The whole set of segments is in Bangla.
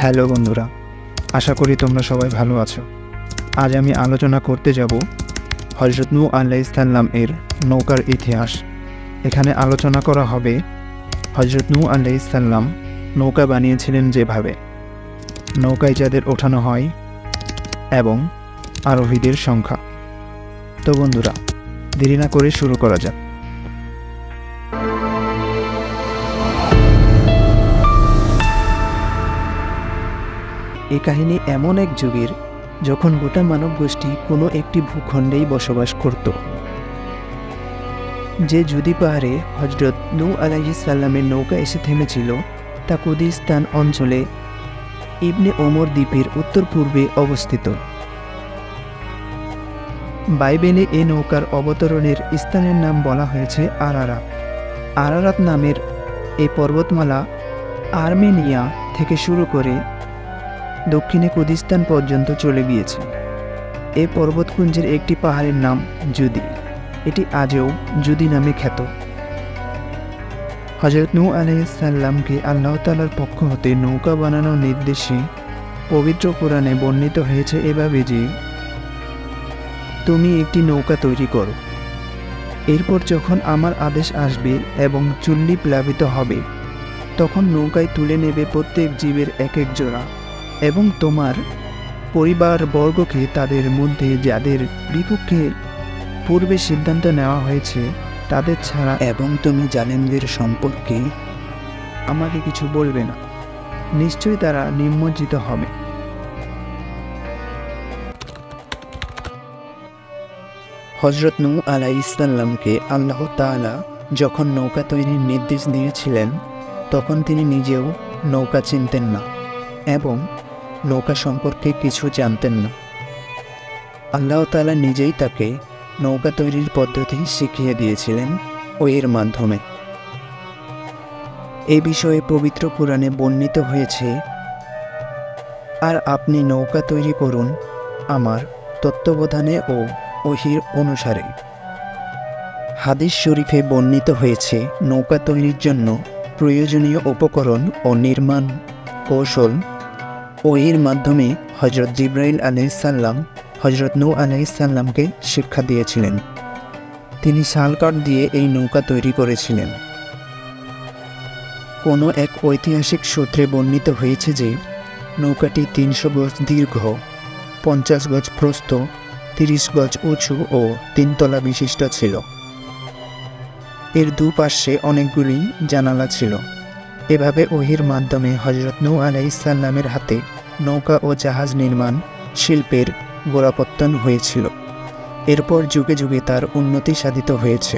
হ্যালো বন্ধুরা, আশা করি তোমরা সবাই ভালো আছো। আজ আমি আলোচনা করতে যাব হযরত নূহ আলাইহিস সালাম এর নৌকার ইতিহাস। এখানে আলোচনা করা হবে হযরত নূহ আলাইহিস সালাম নৌকা বানিয়েছিলেন যেভাবে, নৌকায় যাদের ওঠানো হয় এবং আরোহীদের সংখ্যা। তো বন্ধুরা, দেরি না করে শুরু করা যাক। এই কাহিনী এমন এক যুগের যখন গোটা মানব গোষ্ঠী কোনো একটি ভূখণ্ডেই বসবাস করত। যে জুদি পাহাড়ে হযরত নূহ আলাইহিস সালামের নৌকা এসে থেমেছিল তা কুদিস্তান অঞ্চলে ইবনে ওমর দ্বীপের উত্তর পূর্বে অবস্থিত। বাইবেলে এ নৌকার অবতরণের স্থানের নাম বলা হয়েছে আরারাত। আরারাত নামের এই পর্বতমালা আর্মেনিয়া থেকে শুরু করে দক্ষিণে কুদিস্তান পর্যন্ত চলে গিয়েছে। এই পর্বতপুঞ্জের একটি পাহাড়ের নাম জুদি, এটি আজও জুদি নামে খ্যাত। হযরত নূহ আলাইহিস সালামকে আল্লাহ তাআলার পক্ষ হতে নৌকা বানানোর নির্দেশে পবিত্র কোরআনে বর্ণিত হয়েছে এভাবে যে, তুমি একটি নৌকা তৈরি করো, এরপর যখন আমার আদেশ আসবে এবং চুল্লি প্লাবিত হবে তখন নৌকায় তুলে নেবে প্রত্যেক জীবের এক এক জোড়া এবং তোমার পরিবারবর্গকে তাদের মধ্যে যাদের বিপক্ষে পূর্বে সিদ্ধান্ত নেওয়া হয়েছে তাদের ছাড়া, এবং তুমি জালেমদের সম্পর্কে আমাকে কিছু বলবে না, নিশ্চয়ই তারা নিমজ্জিত হবে। হযরত নূহ আলাইহিস সালামকে আল্লাহ তাআলা যখন নৌকা তৈরির নির্দেশ দিয়েছিলেন তখন তিনি নিজেও নৌকা চিনতেন না এবং নৌকা সম্পর্কে কিছু জানতেন না। আল্লাহ তাআলা নিজেই তাকে নৌকা তৈরির পদ্ধতি শিখিয়ে দিয়েছিলেন ওহির মাধ্যমে। এই বিষয়ে পবিত্র কোরআনে বর্ণিত হয়েছে, আর আপনি নৌকা তৈরি করুন আমার তত্ত্বাবধানে ও ওহির অনুসারে। হাদিস শরীফে বর্ণিত হয়েছে, নৌকা তৈরির জন্য প্রয়োজনীয় উপকরণ ও নির্মাণ কৌশল ওহির মাধ্যমে হযরত জিবরাইল আলাইহিস সালাম হযরত নূহ আলাইহিস সালামকে শিক্ষা দিয়েছিলেন। তিনি শালকাঠ দিয়ে এই নৌকা তৈরি করেছিলেন। কোনো এক ঐতিহাসিক সূত্রে বর্ণিত হয়েছে যে নৌকাটি 300 গজ দীর্ঘ, 50 গজ প্রস্থ, 30 গজ উঁচু ও 3 তলা বিশিষ্ট ছিল। এর দুপাশে অনেকগুলি জানালা ছিল। এভাবে ওহির মাধ্যমে হযরত নূহ আলাইহিস সালামের হাতে নৌকা ও জাহাজ নির্মাণ শিল্পের গোড়াপত্তন হয়েছিল। এরপর যুগে যুগে তার উন্নতি সাধিত হয়েছে।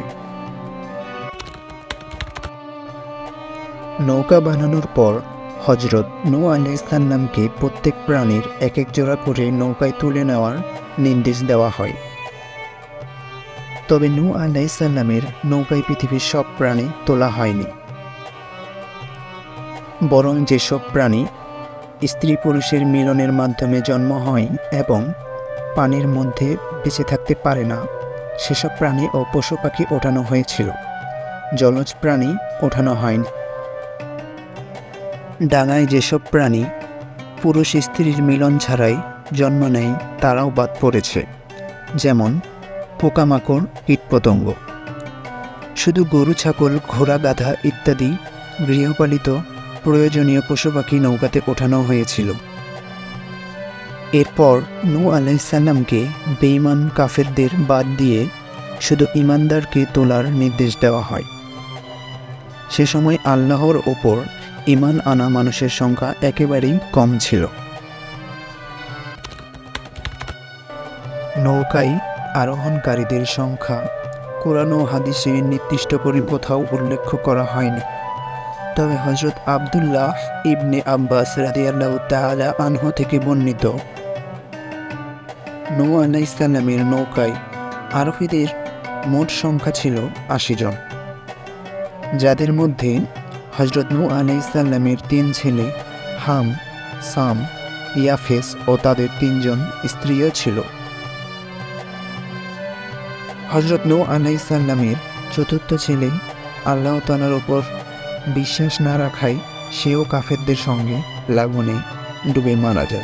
নৌকা বানানোর পর হযরত নূহ আলাইহিস সালামকে প্রত্যেক প্রাণীর এক এক জোড়া করে নৌকায় তুলে নেওয়ার নির্দেশ দেওয়া হয়। তবে নূহ আলাইহিস সালামের নৌকায় পৃথিবীর সব প্রাণী তোলা হয়নি, বরং যেসব প্রাণী স্ত্রী পুরুষের মিলনের মাধ্যমে জন্ম হয় এবং পানির মধ্যে বেঁচে থাকতে পারে না সেসব প্রাণী ও পশু পাখি ওঠানো হয়েছিল, জলজ প্রাণী ওঠানো হয়নি। ডাঙায় যেসব প্রাণী পুরুষ স্ত্রীর মিলন ছাড়াই জন্ম নেয় তারাও বাদ পড়েছে, যেমন পোকামাকড়, কীটপতঙ্গ। শুধু গরু, ছাগল, ঘোড়া, গাধা ইত্যাদি গৃহপালিত প্রয়োজনীয় পশু পাখি নৌকাতে ওঠানো হয়েছিল। এরপর নূহ আলাইহিস সালামকে বেঈমান কাফেরদের বাদ দিয়ে শুধু ঈমানদারকে তোলার নির্দেশ দেওয়া হয়। সে সময় আল্লাহর ওপর ঈমান আনা মানুষের সংখ্যা একেবারেই কম ছিল। নৌকায় আরোহণকারীদের সংখ্যা কোরআন ও হাদিসে নির্দিষ্ট করে কোথাও উল্লেখ করা হয়নি। তবে হযরত আব্দুল্লাহ ইবনে আব্বাস রাদিয়াল্লাহু তাআলা আনহু থেকে বর্ণিত, নূহ আলাইহিস সালামের নৌকায় আরোহীদের মোট সংখ্যা ছিল 80 জন, যাদের মধ্যে হযরত নূহ আলাইহিস সালামের 3 ছেলে হাম, সাম, ইয়াফেস ও তাদের 3 জন স্ত্রীও ছিল। হযরত নূহ আলাইহিস সালামের চতুর্থ ছেলে আল্লাহ তাআলার উপর বিশ্বাস না রাখায় সেও কাফেরদের সঙ্গে লাগুনে ডুবে মারা যায়।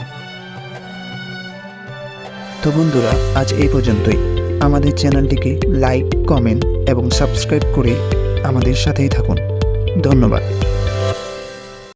তো বন্ধুরা, আজ এই পর্যন্তই। আমাদের চ্যানেলটিকে লাইক, কমেন্ট এবং সাবস্ক্রাইব করে আমাদের সাথেই থাকুন। ধন্যবাদ।